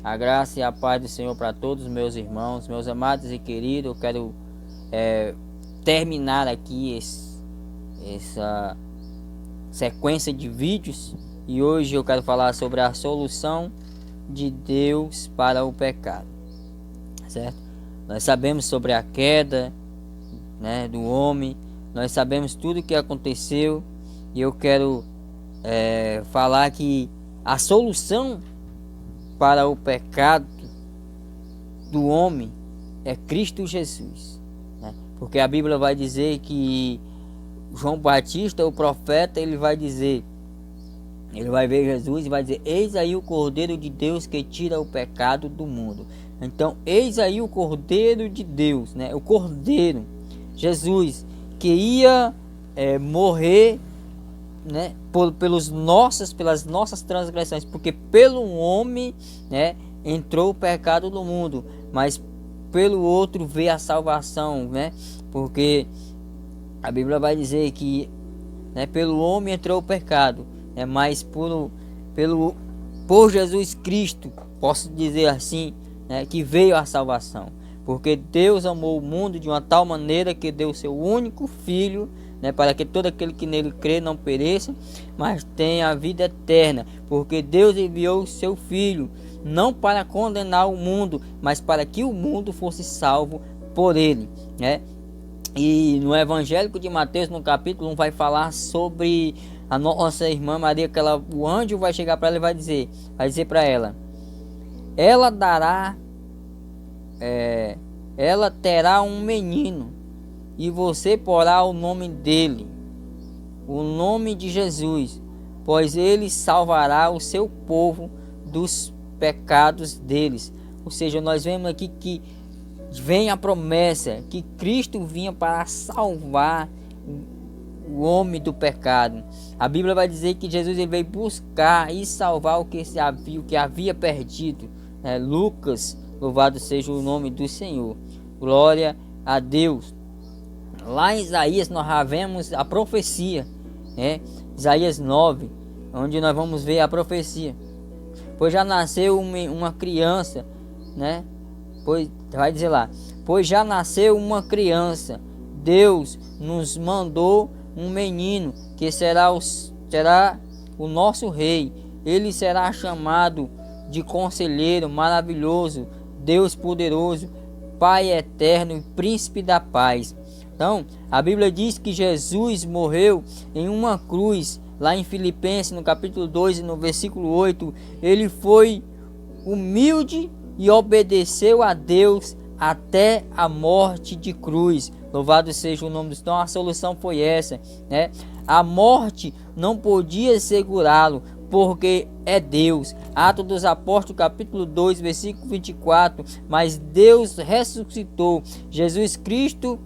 A graça e a paz do Senhor para todos os meus irmãos, meus amados e queridos. Eu quero terminar aqui essa sequência de vídeos, e hoje eu quero falar sobre a solução de Deus para o pecado, certo? Nós sabemos sobre a queda, né, do homem, nós sabemos tudo o que aconteceu, e eu quero falar que a solução para o pecado do homem é Cristo Jesus, né? Porque a Bíblia vai dizer que João Batista, o profeta, ele vai ver Jesus e vai dizer: eis aí o Cordeiro de Deus que tira o pecado do mundo. Então, eis aí o Cordeiro de Deus, né? O Cordeiro, Jesus, que ia morrer, né, pelas nossas transgressões, porque pelo homem, né, entrou o pecado no mundo, mas pelo outro veio a salvação, né? Porque a Bíblia vai dizer que, né, pelo homem entrou o pecado, né, mas por Jesus Cristo, posso dizer assim, né, que veio a salvação. Porque Deus amou o mundo de uma tal maneira que deu seu único Filho, né, para que todo aquele que nele crê não pereça, mas tenha a vida eterna. Porque Deus enviou o seu Filho, não para condenar o mundo, mas para que o mundo fosse salvo por ele, né? E no Evangelho de Mateus, no capítulo 1, vai falar sobre a nossa irmã Maria, que o anjo vai chegar para ela e vai dizer para ela: ela terá um menino, e você porá o nome dele, o nome de Jesus, pois ele salvará o seu povo dos pecados deles. Ou seja, nós vemos aqui que vem a promessa que Cristo vinha para salvar o homem do pecado. A Bíblia vai dizer que Jesus veio buscar e salvar o que havia perdido. Lucas, louvado seja o nome do Senhor. Glória a Deus. Lá em Isaías nós já vemos a profecia, né? Isaías 9, onde nós vamos ver a profecia. Pois já nasceu uma criança, né? Pois vai dizer lá: pois já nasceu uma criança, Deus nos mandou um menino, que será o nosso rei. Ele será chamado de Conselheiro Maravilhoso, Deus Poderoso, Pai Eterno e Príncipe da Paz. Então, a Bíblia diz que Jesus morreu em uma cruz. Lá em Filipenses, no capítulo 2 e no versículo 8, ele foi humilde e obedeceu a Deus até a morte de cruz. Louvado seja o nome do Senhor. Então a solução foi essa, né? A morte não podia segurá-lo, porque é Deus. Atos dos Apóstolos, capítulo 2, versículo 24. Mas Deus ressuscitou Jesus Cristo,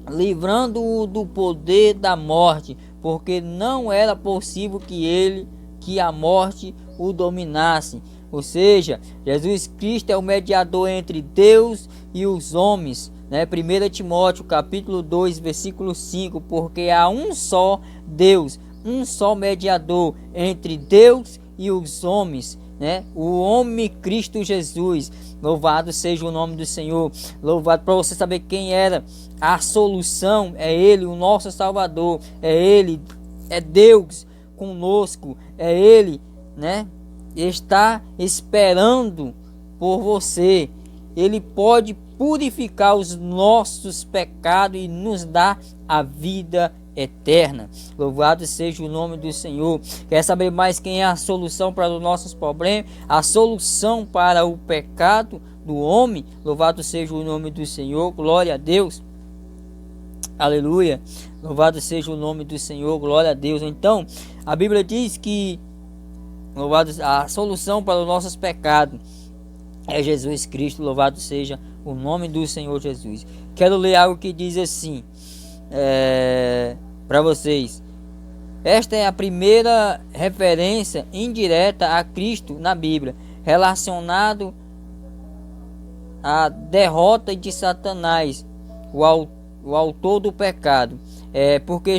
livrando-o do poder da morte, porque não era possível que a morte o dominasse. Ou seja, Jesus Cristo é o mediador entre Deus e os homens, né? 1 Timóteo capítulo 2, versículo 5, porque há um só Deus, um só mediador entre Deus e os homens, né? O homem Cristo Jesus. Louvado seja o nome do Senhor. Louvado, para você saber quem era a solução: é Ele, o nosso Salvador, é Ele, é Deus conosco, é Ele, né? Está esperando por você. Ele pode purificar os nossos pecados e nos dar a vida eterna. Louvado seja o nome do Senhor. Quer saber mais quem é a solução para os nossos problemas? A solução para o pecado do homem? Louvado seja o nome do Senhor. Glória a Deus. Aleluia. Louvado seja o nome do Senhor. Glória a Deus. Então, a Bíblia diz que a solução para os nossos pecados é Jesus Cristo. Louvado seja o nome do Senhor Jesus. Quero ler algo que diz assim para vocês. Esta é a primeira referência indireta a Cristo na Bíblia, relacionado à derrota de Satanás, o autor do pecado. Porque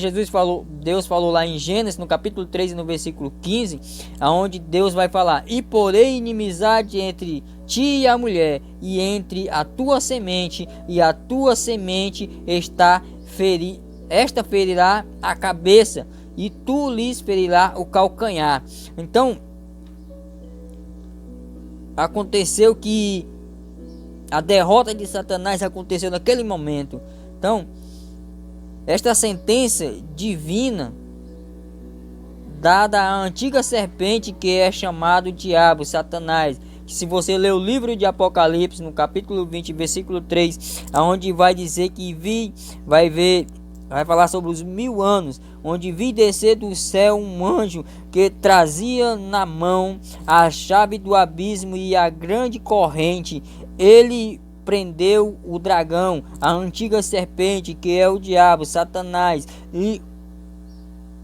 Deus falou lá em Gênesis, no capítulo 3 e no versículo 15, aonde Deus vai falar: e porém inimizade entre ti e a mulher, e entre a tua semente e a tua semente esta ferirá a cabeça, e tu lhes ferirá o calcanhar. Então, aconteceu que a derrota de Satanás aconteceu naquele momento. Então, esta sentença divina dada à antiga serpente, que é chamado diabo, Satanás, que se você ler o livro de Apocalipse, no capítulo 20, versículo 3, aonde vai dizer que vai falar sobre os 1000 anos, onde vi descer do céu um anjo que trazia na mão a chave do abismo e a grande corrente. Ele prendeu o dragão, a antiga serpente, que é o diabo, Satanás, e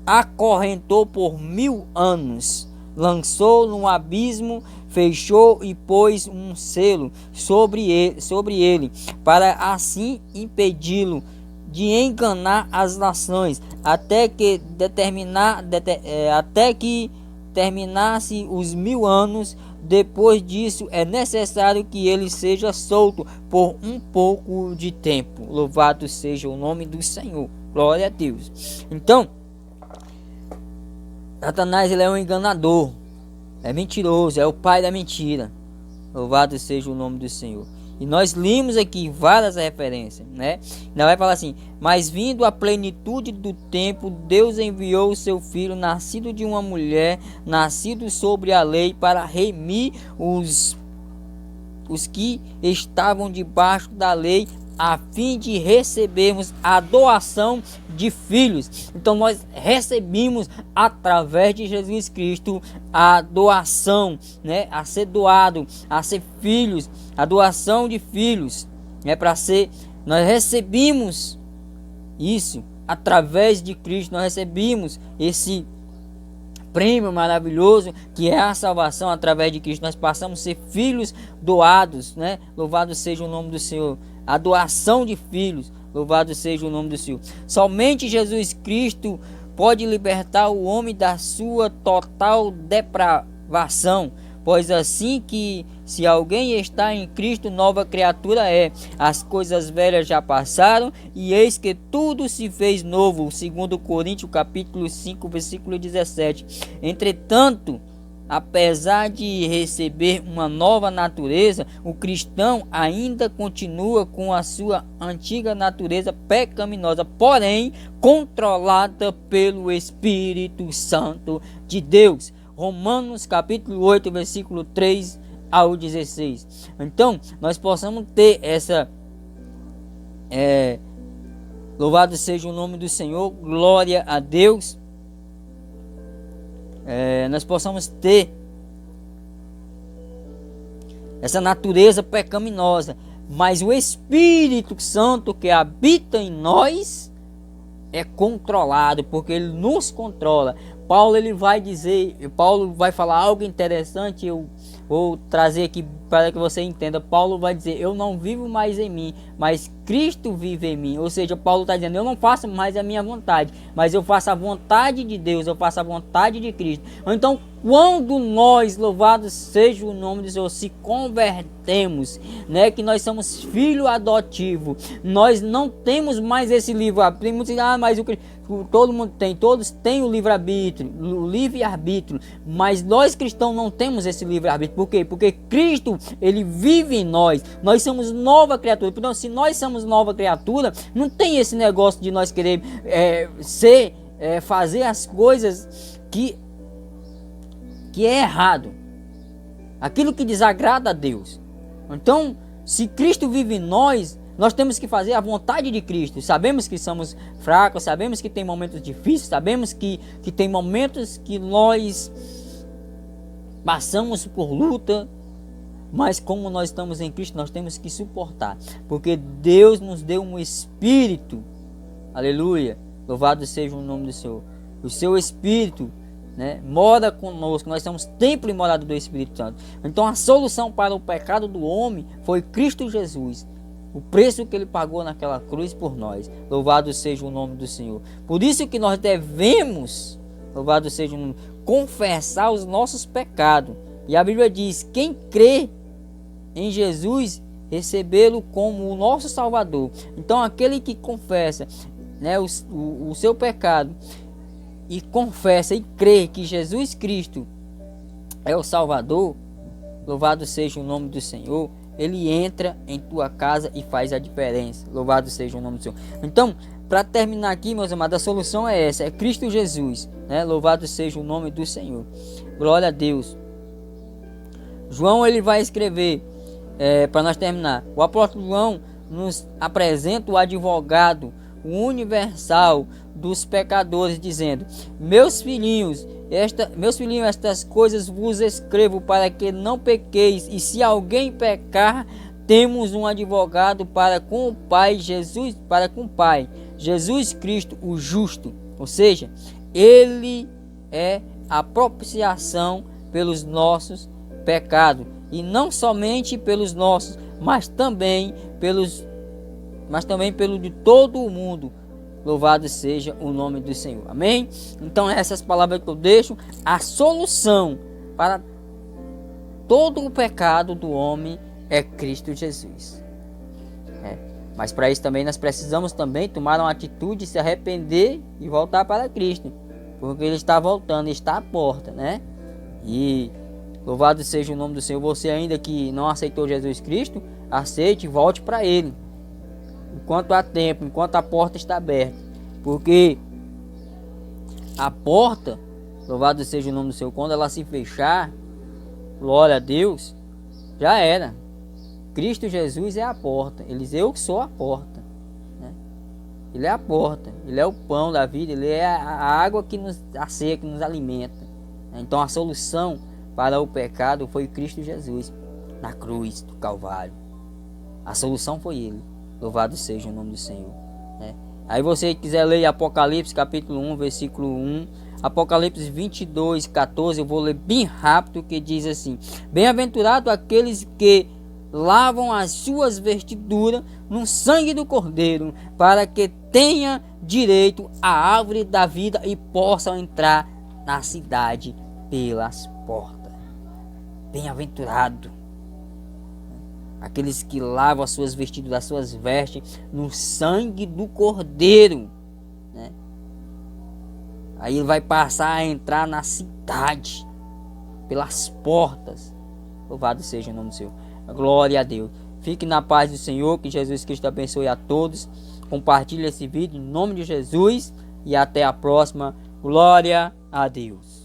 acorrentou por 1000 anos, lançou no abismo, fechou e pôs um selo sobre ele, para assim impedi-lo de enganar as nações, até que terminasse os 1000 anos. Depois disso é necessário que ele seja solto por um pouco de tempo. Louvado seja o nome do Senhor. Glória a Deus. Então, Satanás, ele é um enganador, é mentiroso, é o pai da mentira. Louvado seja o nome do Senhor. E nós limos aqui várias referências, né? Ainda vai falar assim: mas vindo a plenitude do tempo, Deus enviou o seu filho, nascido de uma mulher, nascido sobre a lei, para remir os que estavam debaixo da lei, a fim de recebermos a doação de filhos. Então nós recebemos através de Jesus Cristo a doação, né? A ser doado, a ser filhos, a doação de filhos, né? Nós recebemos isso através de Cristo. Nós recebemos esse prêmio maravilhoso que é a salvação através de Cristo. Nós passamos a ser filhos doados, né? Louvado seja o nome do Senhor. A doação de filhos, louvado seja o nome do Senhor. Somente Jesus Cristo pode libertar o homem da sua total depravação, pois assim que se alguém está em Cristo, nova criatura é. As coisas velhas já passaram e eis que tudo se fez novo. 2 Coríntios capítulo 5, versículo 17. Entretanto, apesar de receber uma nova natureza, o cristão ainda continua com a sua antiga natureza pecaminosa, porém controlada pelo Espírito Santo de Deus. Romanos capítulo 8, versículo 3 ao 16. Então, nós possamos ter essa... louvado seja o nome do Senhor, glória a Deus. Nós possamos ter essa natureza pecaminosa, mas o Espírito Santo que habita em nós é controlado, porque ele nos controla. Paulo vai falar algo interessante, eu vou trazer aqui para que você entenda. Paulo vai dizer: eu não vivo mais em mim, mas Cristo vive em mim. Ou seja, Paulo está dizendo: eu não faço mais a minha vontade, mas eu faço a vontade de Deus, eu faço a vontade de Cristo. Então, quando nós, louvado seja o nome do Senhor, se convertemos, né, que nós somos filho adotivo, nós não temos mais esse livre-arbítrio. Mas todo mundo tem, todos têm o livre-arbítrio, o livre-arbítrio, mas nós cristãos não temos esse livre-arbítrio. Por quê? Porque Cristo, ele vive em nós. Nós somos nova criatura. Então, se nós somos nova criatura, não tem esse negócio de nós querer fazer as coisas que é errado, aquilo que desagrada a Deus. Então, se Cristo vive em nós, nós temos que fazer a vontade de Cristo. Sabemos que somos fracos, sabemos que tem momentos difíceis, sabemos que tem momentos que nós passamos por luta, mas como nós estamos em Cristo, nós temos que suportar, porque Deus nos deu um Espírito, aleluia, louvado seja o nome do Senhor. O seu Espírito, né, mora conosco. Nós somos templo e morada do Espírito Santo. Então a solução para o pecado do homem foi Cristo Jesus. o preço que ele pagou naquela cruz por nós. Louvado seja o nome do Senhor. Por isso que nós devemos, louvado seja o nome, confessar os nossos pecados. E a Bíblia diz: quem crê em Jesus, recebê-lo como o nosso Salvador. Então aquele que confessa, né, o seu pecado e confessa e crê que Jesus Cristo é o Salvador, louvado seja o nome do Senhor, ele entra em tua casa e faz a diferença. Louvado seja o nome do Senhor. Então, para terminar aqui, meus amados, a solução é essa, é Cristo Jesus, né? Louvado seja o nome do Senhor. Glória a Deus. João, ele vai escrever, para nós terminar, o apóstolo João nos apresenta o advogado, o universal dos pecadores, dizendo: meus filhinhos, estas coisas vos escrevo para que não pequeis, e se alguém pecar, temos um advogado para com o Pai, Jesus Cristo, o justo. Ou seja, ele é a propiciação pelos nossos pecados, e não somente pelos nossos, mas também pelo de todo o mundo. Louvado seja o nome do Senhor. Amém? Então essas palavras que eu deixo, a solução para todo o pecado do homem é Cristo Jesus. Mas para isso também nós precisamos também tomar uma atitude, se arrepender e voltar para Cristo, porque Ele está voltando, está à porta, né? E louvado seja o nome do Senhor. Você ainda que não aceitou Jesus Cristo, aceite e volte para Ele, enquanto há tempo, enquanto a porta está aberta, porque a porta, louvado seja o nome do Senhor, quando ela se fechar, glória a Deus, já era. Cristo Jesus é a porta. Ele diz: eu que sou a porta, né? Ele é a porta, Ele é o pão da vida, Ele é a água que nos asseia, que nos alimenta. Então a solução para o pecado foi Cristo Jesus na cruz do Calvário. A solução foi Ele. Louvado seja o nome do Senhor, né? Aí você quiser ler Apocalipse capítulo 1, versículo 1, Apocalipse 22, 14, eu vou ler bem rápido, que diz assim: bem-aventurado aqueles que lavam as suas vestiduras no sangue do Cordeiro, para que tenha direito à árvore da vida e possam entrar na cidade pelas portas. Bem-aventurado aqueles que lavam as suas vestiduras, as suas vestes no sangue do Cordeiro, né? Aí ele vai passar a entrar na cidade pelas portas. Louvado seja o nome do Senhor. Glória a Deus. Fique na paz do Senhor, que Jesus Cristo abençoe a todos. Compartilhe esse vídeo em nome de Jesus e até a próxima. Glória a Deus.